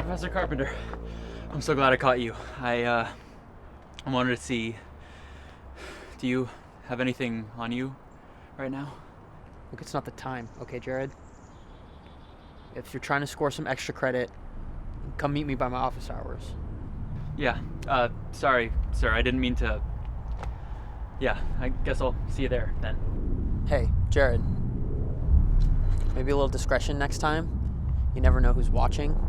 Professor Carpenter. I'm so glad I caught you. I wanted to see, do you have anything on you right now? Look, it's not the time, okay, Jared? If you're trying to score some extra credit, come meet me by my office hours. Yeah, sorry, sir, I didn't mean to. Yeah, I guess I'll see you there then. Hey, Jared. Maybe a little discretion next time. You never know who's watching.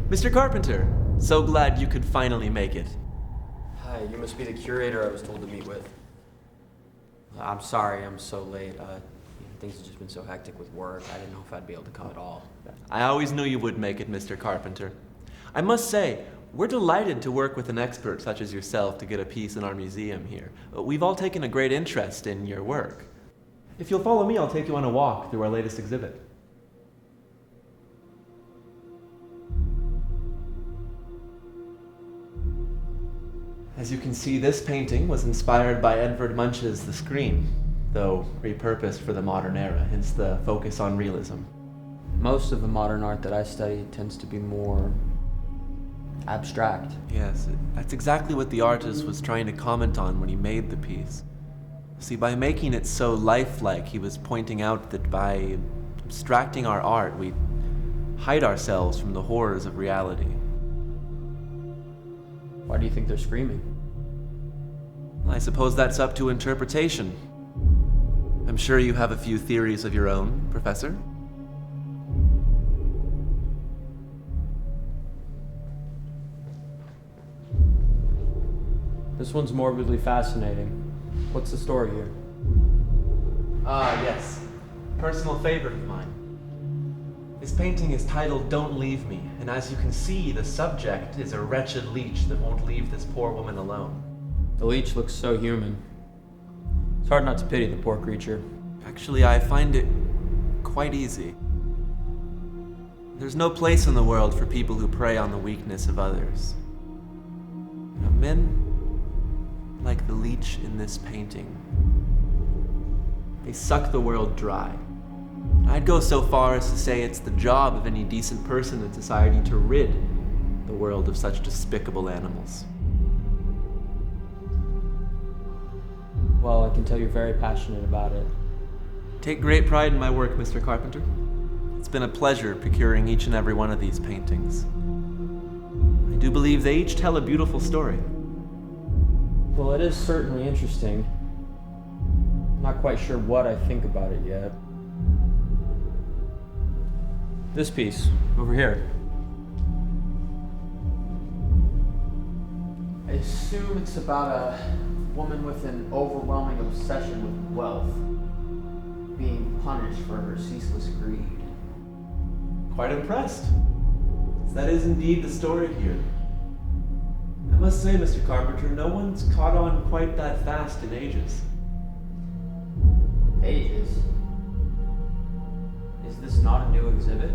Mr. Carpenter, so glad you could finally make it. Hi, you must be the curator I was told to meet with. I'm sorry I'm so late. Things have just been so hectic with work. I didn't know if I'd be able to come at all. I always knew you would make it, Mr. Carpenter. I must say, we're delighted to work with an expert such as yourself to get a piece in our museum here. We've all taken a great interest in your work. If you'll follow me, I'll take you on a walk through our latest exhibit. As you can see, this painting was inspired by Edvard Munch's The Scream, though repurposed for the modern era, hence the focus on realism. Most of the modern art that I study tends to be more abstract. Yes, that's exactly what the artist was trying to comment on when he made the piece. See, by making it so lifelike, he was pointing out that by abstracting our art, we hide ourselves from the horrors of reality. Why do you think they're screaming? I suppose that's up to interpretation. I'm sure you have a few theories of your own, Professor. This one's morbidly fascinating. What's the story here? Ah, yes. Personal favorite of mine. This painting is titled Don't Leave Me, and as you can see, the subject is a wretched leech that won't leave this poor woman alone. The leech looks so human. It's hard not to pity the poor creature. Actually, I find it quite easy. There's no place in the world for people who prey on the weakness of others. Men, like the leech in this painting, they suck the world dry. I'd go so far as to say it's the job of any decent person in society to rid the world of such despicable animals. Well, I can tell you're very passionate about it. Take great pride in my work, Mr. Carpenter. It's been a pleasure procuring each and every one of these paintings. I do believe they each tell a beautiful story. Well, it is certainly interesting. I'm not quite sure what I think about it yet. This piece, over here. I assume it's about a woman with an overwhelming obsession with wealth, being punished for her ceaseless greed. Quite impressed. That is indeed the story here. I must say, Mr. Carpenter, no one's caught on quite that fast in ages. Ages? Is this not a new exhibit?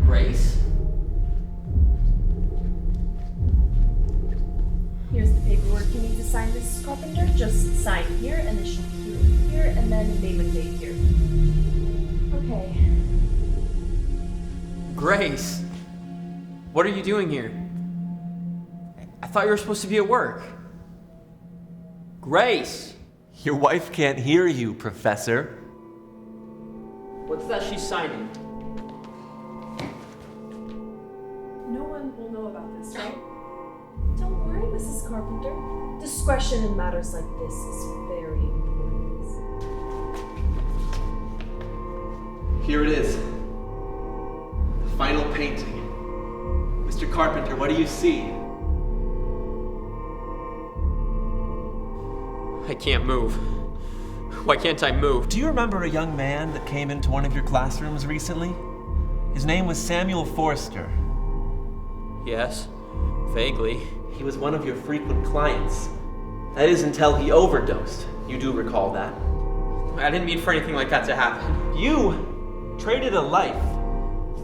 Grace? Here's the paperwork you need to sign, Mrs. Carpenter. Just sign here, initial here, and then name and date here. Okay. Grace? What are you doing here? I thought you were supposed to be at work. Grace! Your wife can't hear you, Professor. What's that she's signing? No one will know about this, right? Don't worry, Mrs. Carpenter. Discretion in matters like this is very important. Here it is. The final painting. Mr. Carpenter, what do you see? I can't move. Why can't I move? Do you remember a young man that came into one of your classrooms recently? His name was Samuel Forster. Yes. Vaguely. He was one of your frequent clients. That is until he overdosed. You do recall that. I didn't mean for anything like that to happen. You traded a life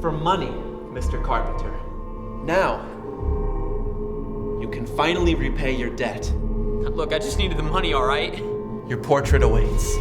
for money, Mr. Carpenter. Now, you can finally repay your debt. Look, I just needed the money, all right? Your portrait awaits.